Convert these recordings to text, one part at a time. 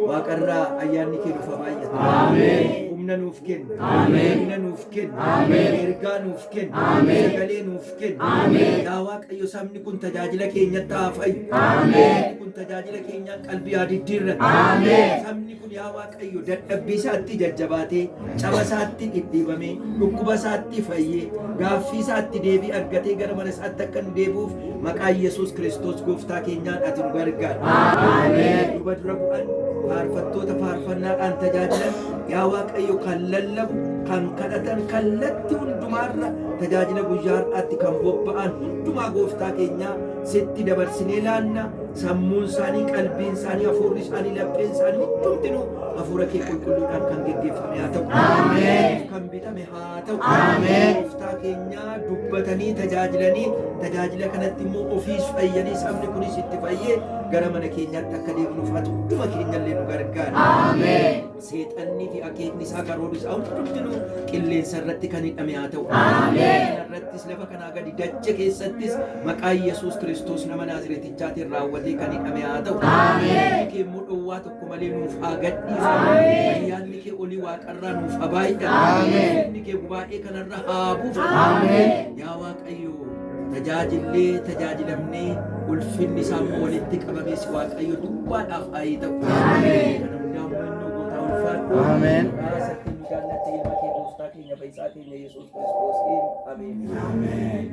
Waaqarraa ayyaanni kee dhufa baay'ata. Humna nuuf kenna. Humna nuuf kenna. Ergaa nuuf kenna. Sagalee nuuf kenna. Yaa Waaqayyo sabni kun tajaajila keenyatti haa fayyu. Sabni kun tajaajila keenyaan qalbii haa diddiirratu. Sabni kun yaa Waaqayyo dadhabbii isaatti jajjabaatee caba isaatti dhidhiibamee dhukkuba isaatti fayyee gaaffii isaatti deebii argatee gara mana isaatti akka nu deebi'uuf maqaa Yesuus Kiristoos gooftaa keenyaan ati nu gargaari. Duba dura bu'an faarfattoota faarfannaadhaan tajaajilan yaa Waaqayyo kan lallabu kan kadhatan kallattii hundumaarra tajaajila guyyaa har'aatti kan bobba'an hundumaa gooftaa keenyaa sitti dabarsinee laanna sammuun isaanii qalbiin isaanii hafuurri isaanii lapheen isaanii hundumtinuu hafuura kee qulqulluudhaan kan geggeeffame haa ta'u. Kan bitame haa ta'u. Gooftaa keenyaa dubbatanii tajaajilanii tajaajila kanatti immoo ofiis fayyanii sabni kunis itti fayyee gara mana keenyaatti akka deebinuuf haa ta'u hunduma keenyallee nu gargaara. Seexannii fi akeekni isaa karoorri isaa hundumtinuu qilleensa irratti kan hidhame haa ta'u. Irrattis lafa kanaa gadi dacha keessattis maqaa Yesuus Kiristoos nama Naazreetichaatiin raawwatee kan hidhame haa ta'u. Kee immoo dhowwaa tokko malee nuuf haa gadhiifamu. Ayyaanni kee olii waaqarraa nuuf haa baay'atu. Inni kee gubaa'ee kanarra haa buufatu. Yaa Waaqayyo tajaajillee tajaajilamnee ulfinni isaa immoo walitti qabamees Waaqayyo duwwaadhaaf haa ta'u. Kana hundaa murannoo gootaa ulfaatu. Asatti nu jaallattee ilma kee gooftaa keenya fayyisaa keenya Yesuus Kiristoosiin. Ameen.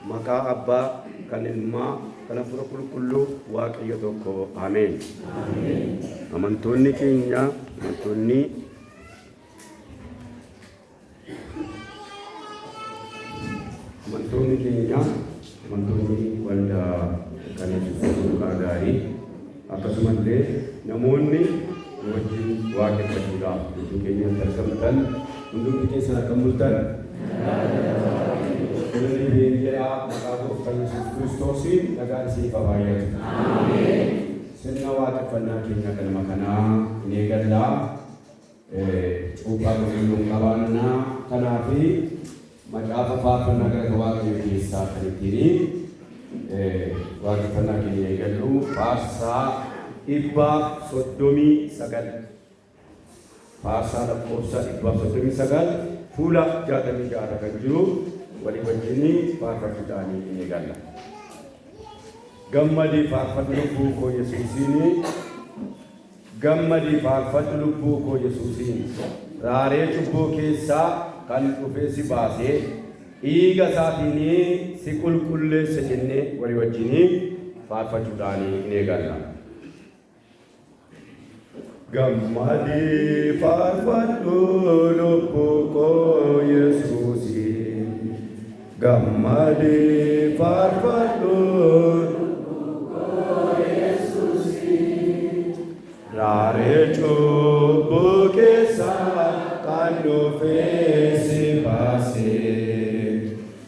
Maqaa Abbaa kan Ilmaa kan Hafuura Qulqulluu Waaqayyo tokko. Ameen. Amantoonni keenya amantoonni waldaa kan ibsu gaarii akkasumallee namoonni wajjin waaqeffachuudhaaf gidduu keenyatti argamtan hundumti keessan akka mul'atan Kunin jedhaa maqaa gooftaa Yesuus Kiristoosiin nagaan siif haa baay'atu. Sirna waaqeffannaa keenya kanuma kanaa hin eegallaa cuuphaa qulqulluun qabaannaa kanaa fi macaafa faarfannaa gara Waaqayyoo keessaa kan ittiin waaqeffannaa keenya eegallu faarsaa 139 faarsaa lakkoofsa 139 fuula 66 kan jiru walii wajjin faarfachuudhaan hin eegalla. Gammadii faarfadhu lubbuu koo Yesuusiin gammadii faarfadhu lubbuu koo Yesuusiin raaree cubbuu keessaa kan dhufee si baasee dhiiga isaatiin si qulqulleesse jennee walii wajjin faarfachuudhaan hin eegalla. Gammadii faarfadhu lubbuu koo Yesuusiin gammadii faarfadhu raaree cubbuu keessaa kan dhufee si baasee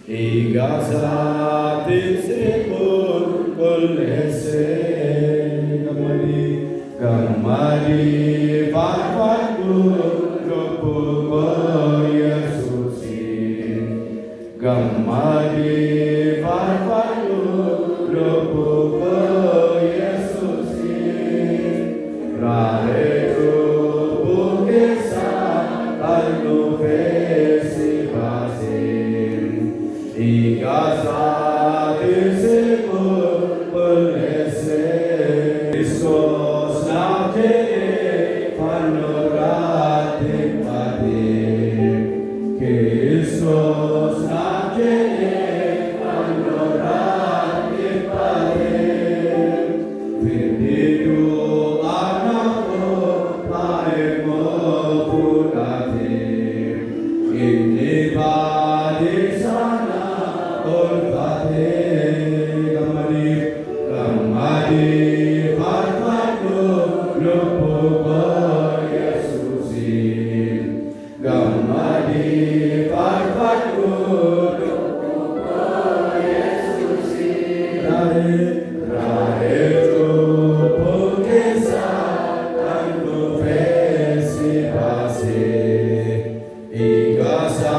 dhiiga isaatiin si qulqulleesse. Gammadii faarfadhu lubbuu koo Yesuusiin gammadii faarfadhu lubbuu koo Yesuusiin raaree cubbuu keessaa kan dhufee si baasee dhiiga isaatiin si qulqulleesse. Igasa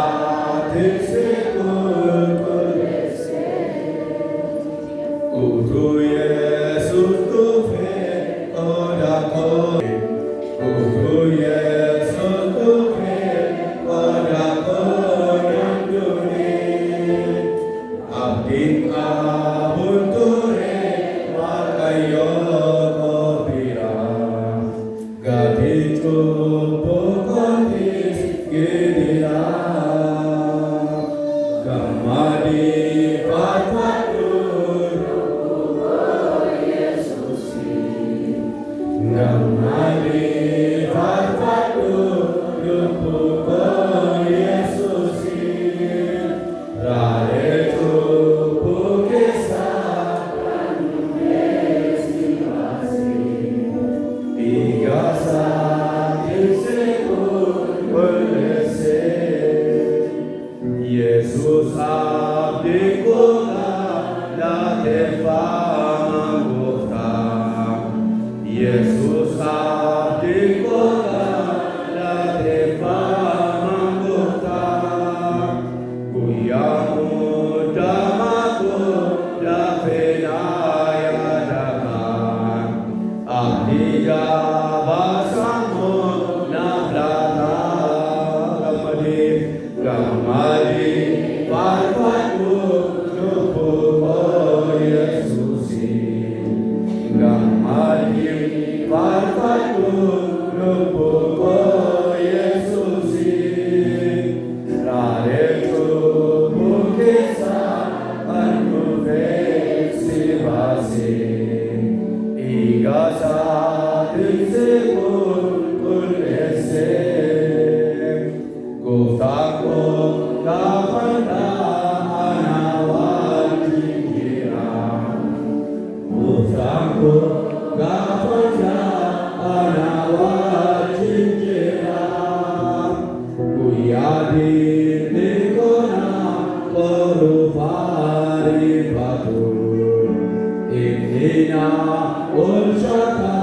olchata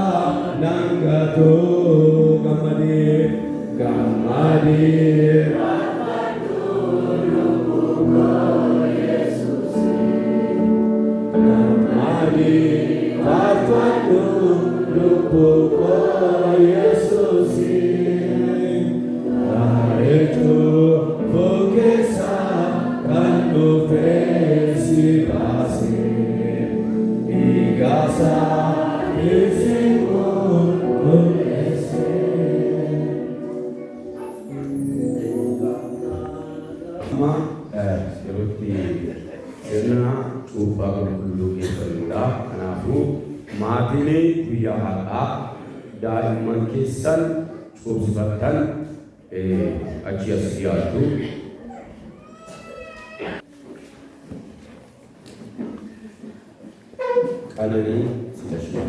nangatu gamadi gamadi Fafadu lupuko Yesusi Aretu bukesa kanu fesi basi Igasa isiku kulese Ma seperti Karena cuba berkulu keseluruh kanafu matine biyaha dan mengkisan cukup sebatan ajiya siyatu kalani siya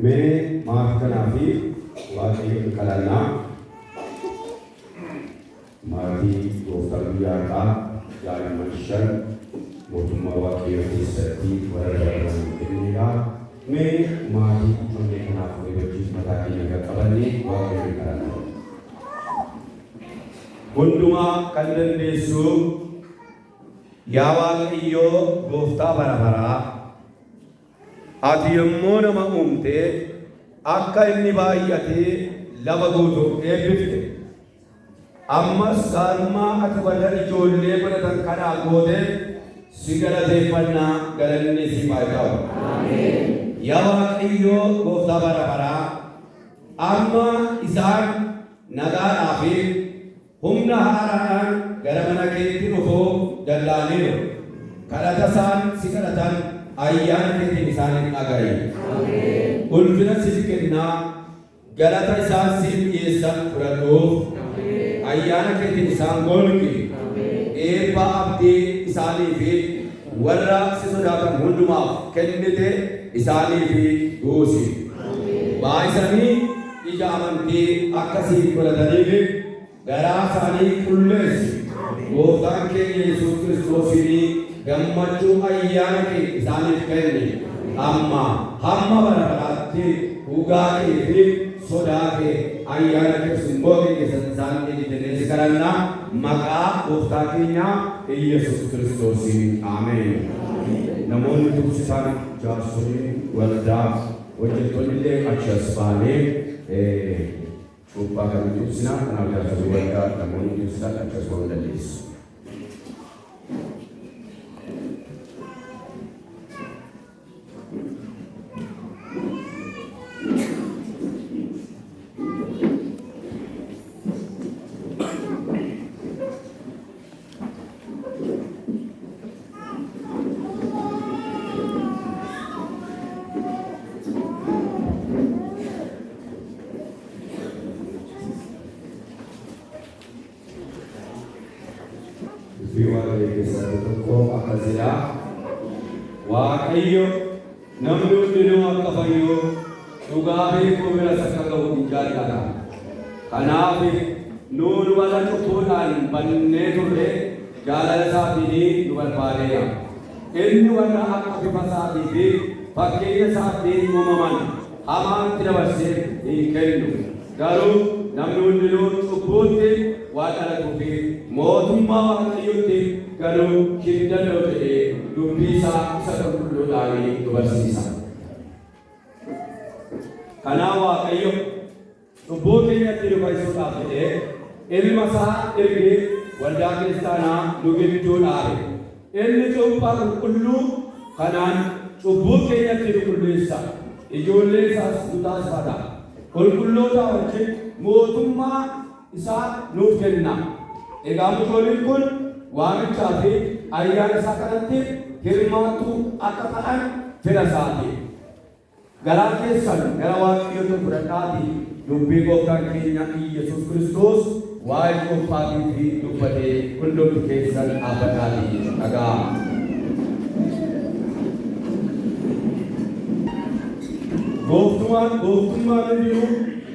मैं माफ कनाफी वाकई कलाना माफी गोफ्तबिया का जारी मंशन मोटुमा वाकई की सती वरदान देनेगा मैं माफी चुनने कनाफी बच्ची मताकी नगर कबनी वाकई कलाना कुंडुमा कल्लन देशु यावाकियो गोफ्ता Barabar Ati yemmuu nama uumte akka inni baay'ate lafa guutuuf eebbifte. Ammas gaarummaa ati warra ijoollee godhatan kanaa goote si galateeffannaa galanni si baay'atu. Yaa Waaqayyoo gooftaa bara baraa amma isaan nagaadhaa fi humna haaraadhaan gara mana keetti dhufuu danda'aniiru. Kadhata isaan si kadhatan ayyaana keetiin isaaniin dhaga'i. Ulfina siif kennaa galata isaan siif dhiyeessan fudhadhuuf ayyaana keetiin isaan golgi. Eebba abdii isaanii fi warra si sodaatan hundumaaf kennite isaanii fi buusi. Baay'isanii ija amantii akkasii godhataniif garaa isaanii qulleessi. Gooftaan keenya Yesuus Kiristoosiin gammachuu ayyaana kee isaaniif kenni. Amma hamma bara baraatti dhugaa kee fi sodaa kee ayyaana kee simboo kee keessatti isaan eebbifamee kadhanna maqaa gooftaa keenya Yesuus Kiristoosiin. Ameen. Namoonni dubbisaan jaarsoliin waldaa hojjettoonni illee achi as baanee cuuphaa kan dubbisna kanaaf jaarsolii waldaa namoonni dubbisaan achi as bahuu dandeessu. Waaqayyo namni hundinuu akka fayyu dhugaa beekuu bira sakka ga'u hin jaallata. Kanaaf nuun wala cubbuudhaan bannee turre jaalala isaatiin nu barbaadeera. Inni warra akka bifa isaatii fi fakkeenya isaatiin uumaman hamaatti dabarsee hin kennu. Garuu namni hundinuu cubbuutti waan dhalatuu fi mootummaa Waaqayyootti galuu hin danda'u jedhee dubbii isaa isa qulqulluudhaan nu barsiisa. Kanaaf Waaqayyo cubbuu keenyatti nu fayyisuudhaaf jedhee ilma isaa ergee waldaa kiristaanaa nu gidduu dhaabe. Inni cuuphaa qulqulluu kanaan cubbuu keenyatti nu qulleessa. Ijoollee isaas nu taasifata. Qulqulloota wajjin mootummaa isaa nuuf kenna. Egaa mucooliin kun waamichaa fi ayyaana isaa kanatti hirmaattuu akka ta'an fedha isaati. Garaa keessan gara Waaqayyootti fudhadhaatii dubbii gooftaan keenya Yesuus Kiristoos waa'ee cuuphaatii fi dubbatee hundumti keessan dhaabbataatii dhaga'aa. Gooftummaan hundinuu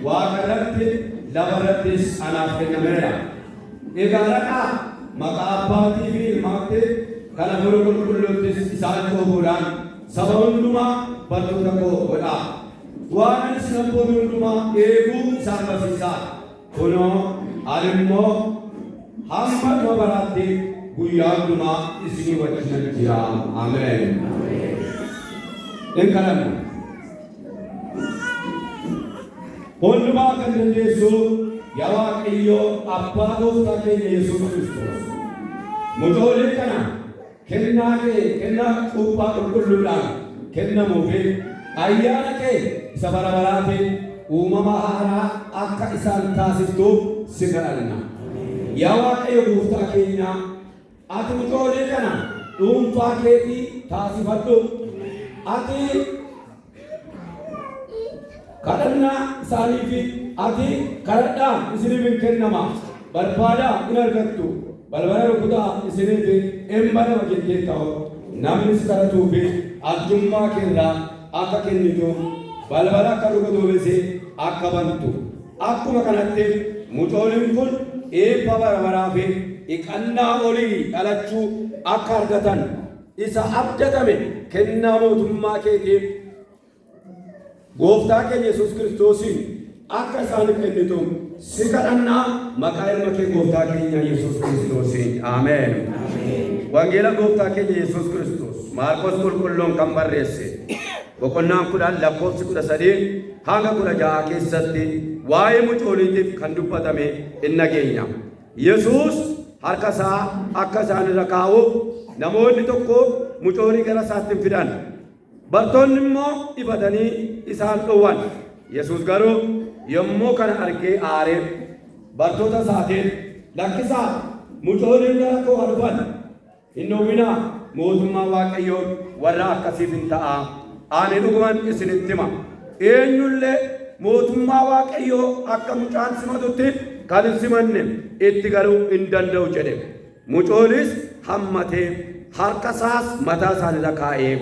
waaqa irratti lafa irrattis anaaf kennameera. Egaa dhaqaa maqaa abbaatii fi ilmaatti kan hafuura qulqulluuttis isaan coobuudhaan saba hundumaa bartoota koo godhaa. Waan ani isin abboonni hundumaa eeguu isaan barsiisaa. Kunoo ani immoo hamma dhuma baraatti guyyaa hundumaa isinii wajjin jira. Ameen. In kadhanna. Hundumaa kan dandeessu yaa Waaqayyo abbaa gooftaa keenya Yesuus Kiristoos. Mucoolee kana kennaa kee kennaa cuuphaa qulqulluudhaan kennamuufi ayyaana kee isa bara baraatiin uumama haaraa akka isaan taasiftuuf si kadhanna. Yaa Waaqayyo gooftaa keenya ati mucoolee kana dhuunfaa keetii taasifadhu. Ati kadhannaa isaanii fi ati kadhadhaa isiniif hin kennama. Barbaadaa hin argattu. Balbala rukutaa isiniif hin banama jettee ta'u. Namni si kadhatuu fi arjummaa keerraa akka kennitu balbala akka rukutuufis akka bantu. Akkuma kanatti mucooleen kun eebba bara baraa fi dhiqannaa olii dhalachuu akka argatan isa abdatame kennaa mootummaa keetiif gooftaa keenya Yesuus Kiristoosiin akka isaaniif kennitu si kadhannaa maqaa ilma kee gooftaa keenya Yesuus Kiristoosiin. Ameen. Wangeela gooftaa keenya Yesuus Kiristoos Maarqos qulqulluun kan barreesse boqonnaan 10 lakkoofsi 13 hanga 16 keessatti waa'ee mucooliitiif kan dubbatame in dhageenya. Yesuus harka isaa akka isaan irra kaa'uuf namoonni tokko mucoolii gara isaatti fidan. Bartoonni immoo ifatanii isaan dhowwan. Yesuus garuu yommuu kana argee aaree bartoota isaatiin lakkisaa mucooliin gara koo dhufan hin dhowwinaa mootummaa Waaqayyoo warra akkasiif hin ta'a. Ani dhuguman isinitti hima. Eenyullee mootummaa Waaqayyoo akka mucaan simatutti kan hin simanne itti galuu hin danda'u jedhe. Mucoolis hammatee harka isaas mataa isaanirra kaa'ee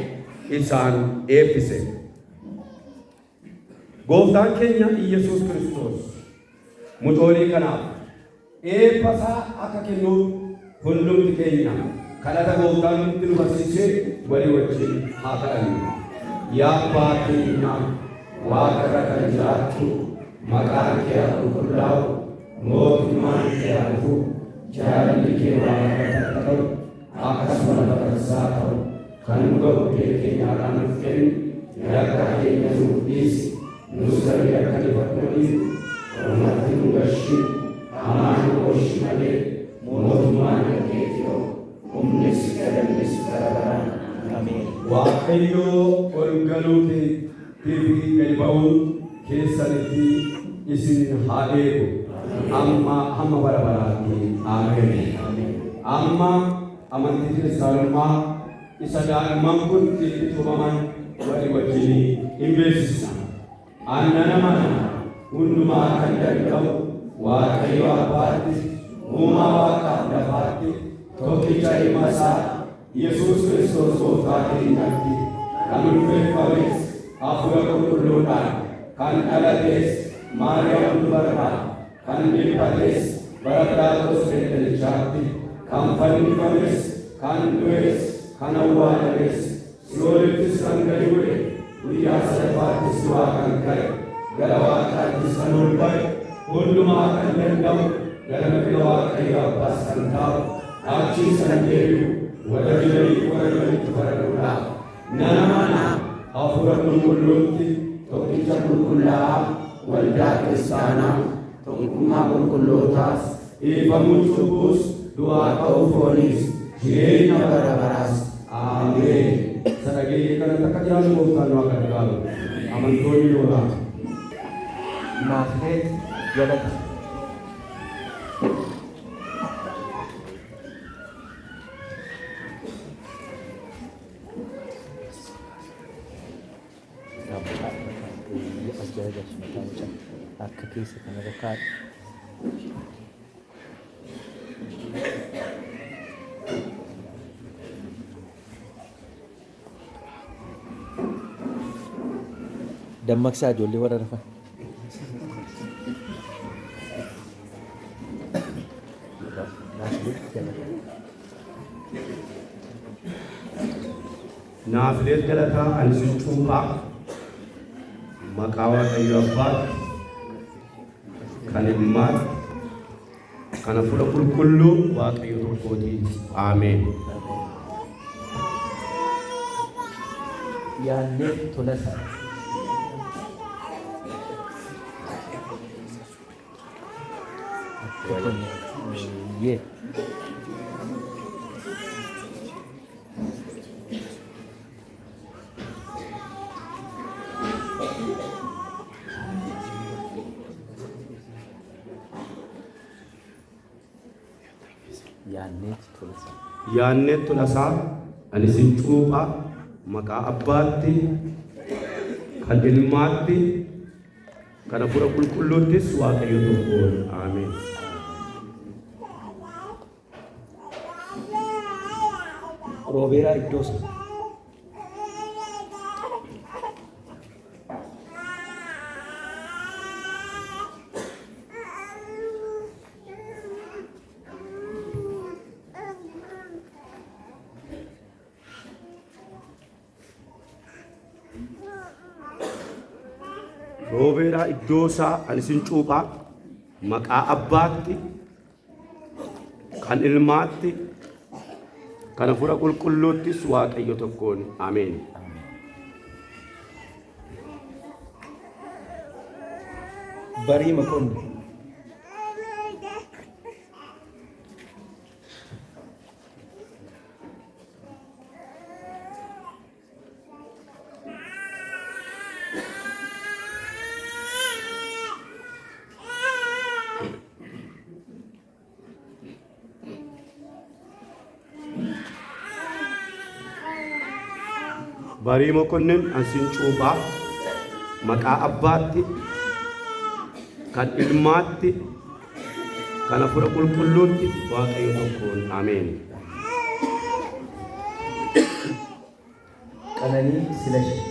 isaan eebbise. Gooftaan keenya Yesuus Kiristoos mucoolii kanaaf eebba isaa akka kennuuf hundumti keenya kadhata gooftaan nutti nu barsiisee walii wajjin haa kadhannu. Yaa Abbaa keenya Waaqa irra kan jiraattu maqaan kee haa qulqullaa'u, mootummaan kee haa dhufu, jaalalli kee Waaqa irratti akka ta'u akkasuma lafa irrattis ta'u. Kan gahu keenyaadhaan nuuf kenni, yakka keenya nuuf dhiisi, nus galii akka dhiifamnuuf ormatti nu galchi, hamaa nu oolchi malee mootummaan keetii ta'u humnis galannis bara baraan. Ameen. Waaqayyoo ol galuutii fi gadi ba'uun keessanitti isin haa eegu hamma bara baraatti. Ameen. Amma amantii kiristaanummaa isa daa'imman kun itti tumaman walii wajjin hin beeksisna. Anna nama hundumaa kan danda'u Waaqayyo Abbaatti uumaa waaqaaf lafaatti tokkicha ilma isaa Yesuus Kiristoos gooftaa keenyatti kan ulfeeffames hafuura qulqulluudhaan kan dhalates Maariyaam dubarraa kan dhiphates bara Phiilaaxoos Qeesaarichaatti kan fannifames kan du'es kan awwaalames Si'oolittis kan gadi bu'e guyyaa sadaffaattis du'aa kan ka'e gara Waaqaattis kan ol ba'e hundumaa kan danda'u gara mirga Waaqayyo Abbaas kan taa'u achii kan deebi'u warra jiraniif warra jiranitti faraduudhaaf nama hafuura qulqulluutti tokkicha qulqullaa'aa waldaa kiristaanaa tokkummaa qulqullootaas dhiifamuu cubbuus du'aa ka'uu fooniis jireenya bara baraas. Ameen. Sadaqee kanatti akka jiraannu gooftaan nu akka gargaaru amantoonni yoonaa. Naaflee jalatti. Akka keessa kana bakka dammaqsaa ijoollee warra rafan. Naafleet galataa ani sin cuuphaa maqaa Waaqayyo Abbaatti kan Ilmaatti kan Hafuura Qulqulluu Waaqayyo tokkootiin. Ameen. Yaannee Tolasaa. Yeah. Yaannee Tolasaa ani sin cuuphaa maqaa Abbaatti kan Ilmaatti kan Hafuura Qulqulluuttis Waaqayyo tokkoon. Ameen. Roobeeraa Iddoosaa. Roobeeraa Iddoosaa ani sin cuuphaa maqaa Abbaatti kan Ilmaatti kan Hafuura Qulqulluuttis Waaqayyo tokkoon. Ameen. Barii Maqoonnee. Barii Mokonnin ani sin cuuphaa maqaa Abbaatti kan Ilmaatti kan Hafuura Qulqulluutti Waaqayyo tokkoon. Ameen. Qananii Silashii.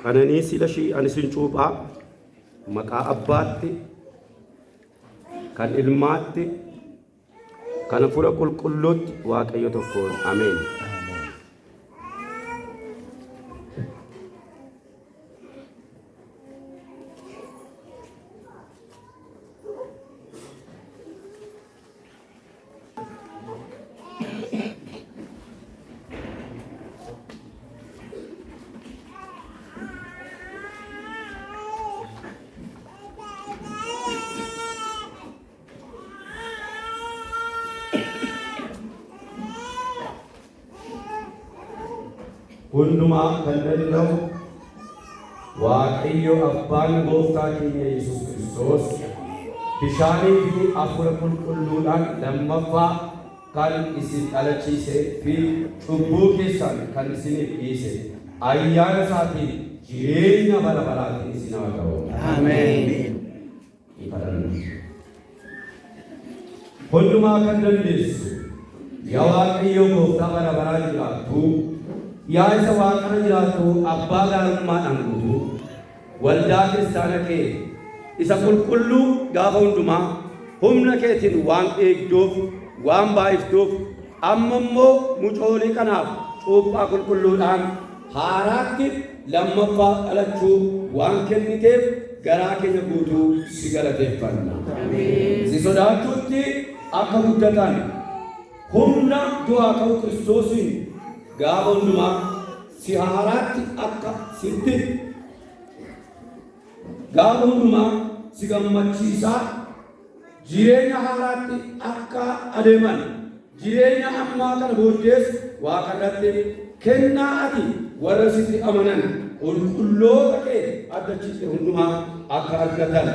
Qananii Silashii ani sin cuuphaa maqaa Abbaatti kan Ilmaatti kan Hafuura Qulqulluutti Waaqayyo tokkoon. Ameen. Hundumaa kan danda'u Waaqayyo Abbaan Gooftaa keenya Yesuus Kiristoos bishaanii fi Hafuura Qulqulluudhaan lammaffaa kan isin dhalachiisee fi cubbuu keessan kan isiniif dhiise ayyaana isaatiin jireenya bara baraatiin isin haa ta'u. Ameen. Hundumaa kan dandeessu yaa Waaqayyo Gooftaa bara baraan jiraattu yaa isa Waaqarra jiraattu abbaa gaarummaadhaan guutuu waldaa kiristaana kee isa qulqulluu gaafa hundumaa humna keetiin waan eegduuf waan baay'iftuuf amma immoo mucoolii kanaaf cuuphaa qulqulluudhaan haaraatti lammaffaa dhalachuu waan kenniteef garaa keenya guutuu si galateeffanna. Si sodaachuutti akka guddatan humna du'aa ka'uu Kiristoosiin gaafa hundumaa si haaraatti akka sitti gaafa hundumaa si gammachiisaa jireenya haaraatti akka adeeman jireenya ammaa kana booddees Waaqarratti kennaa ati warra sitti amanan qulqulloota kee addachiiste hundumaa akka argatan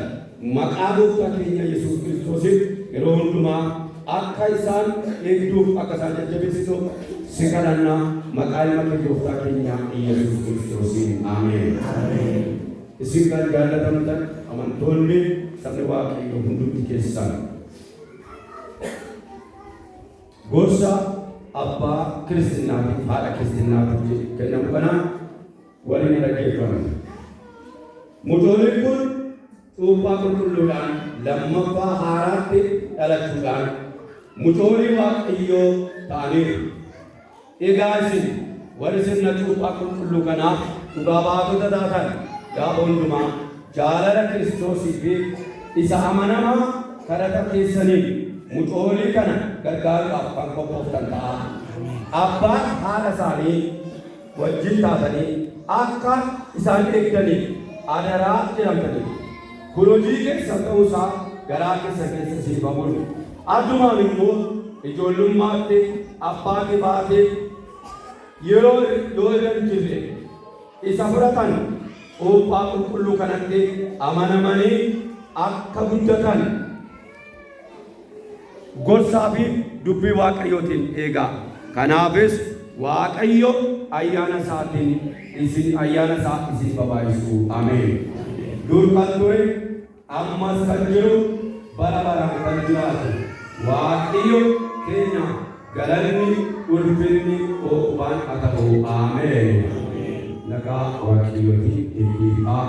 maqaa Gooftaa keenya Yesuus Kiristoosiin yeroo hundumaa akka isaan eegduuf akka isaan jajjabeessitu si kadhanna maqaa ilma kee gooftaa keenya Yesuus Kiristoosiin ameen. Isin kan jaallatamtan amantoonni sabni Waaqayyoo hundumti keessan gorsa abbaa kiristaanaatiif haadha kiristaanaatiif kennamu kanaan waliin dhaggeeffamu. Mucooliin kun cuuphaa qulqulluudhaan lammaffaa haaraatti dhalachuudhaan mucoolii Waaqayyoo ta'aniiru. Egaa isin warri sirna cuuphaa qulqulluu kanaaf dhugaa baatota taatan gaafa hundumaa jaalala Kiristoosii fi isa amanamaa kadhata keessaniin mucoolii kana gargaaruudhaaf kan qophooftan ta'a. Abbaan haadha isaanii wajjin taatanii akka isaan eegdaniif adaraa jedhamtanii kun hojii keessan ta'uusaa garaa keessa siifamuun addumaan immoo ijoollummaatti abbaa kee baatee yeroo yoo irra hin jirre isa fudhatan cuuphaa qulqulluu kanatti amanamanii akka guddatan gorsaa fi dubbii Waaqayyootiin eegaa. Kanaafis Waaqayyo ayyaana isaa isin babaayisu. Ameen. Dur kan ture ammas kan jiru bara baraan kan jiraatu Waaqayyo keenya galanni ulfinni waan haa ta'u. Ameen. Nagaa Waaqayyootiin eebbifaa.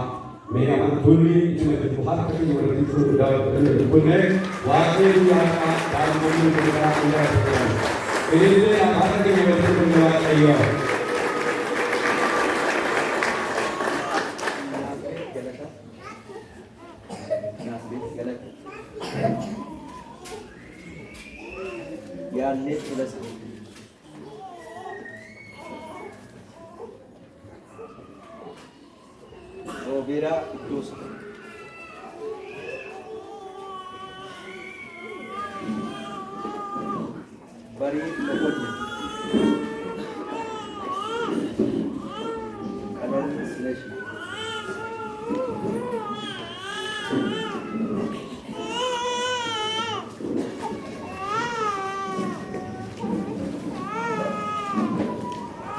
Mee amantoonni dhimma jiru harka keenya walitti fuudhuudhaan kunneen Waaqayyo Waaqa daandii guddaa guddaa ini harka keenya walitti fuudhuun Waaqayyo. Yaadne tulas. Obira dus. Bari pokoknya. Kanan slash.